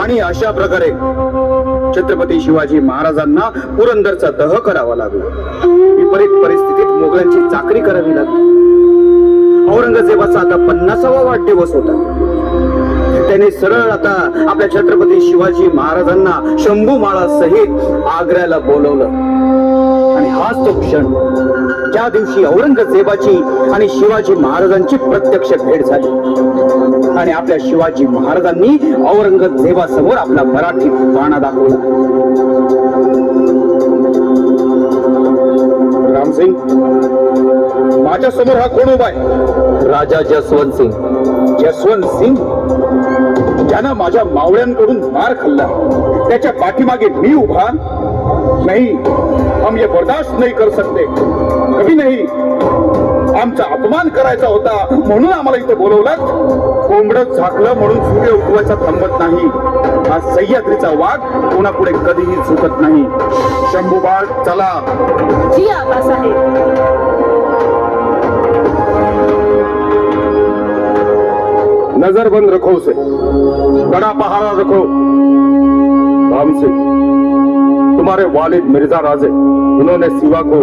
आणि अशा प्रकारे छत्रपती शिवाजी महाराजांना पुरंदरचा दह करावा लागला. विपरीत परिस्थितीत मोगलांची चाकरी करावी लागली. औरंगजेबाचा आता 50वा वाढदिवस होता. त्याने सरळ आता आपल्या छत्रपती शिवाजी महाराजांना शंभू माळा सहित आग्र्याला बोलवलं. आणि हाच तो क्षण ज्या दिवशी औरंगजेबाची आणि शिवाजी महाराजांची प्रत्यक्ष भेट झाली. आणि आपल्या शिवाजी महाराजांनी औरंगजेबासमोर आपला मराठी बाणा दाखवला. रामसिंग, माझ्या समोर हा कोण उभा आहे? राजा जसवंत सिंग. जसवंत सिंग, ज्यानं माझ्या मावळ्यांकडून मार खाल्ला, त्याच्या पाठीमागे मी उभा नाही. हम ये बर्दाश्त नहीं कर सकते, कभी नहीं. आमचा अपमान करायचा होता म्हणून आम्हाला इथे बोलवलात. कोंबडं झाकलं म्हणून सूर्य उगवायचा थांबत नाही. हा सह्याद्रीचा वाघ कोणापुढे कधीही झुकत नाही. शंभूबाळ, चला. जी आबासाहेब. नजर बंद रखो उसे, कड़ा पहारा रखो. राम सिंह, तुम्हारे वालिद मिर्जा राजे, उन्होंने सिवा को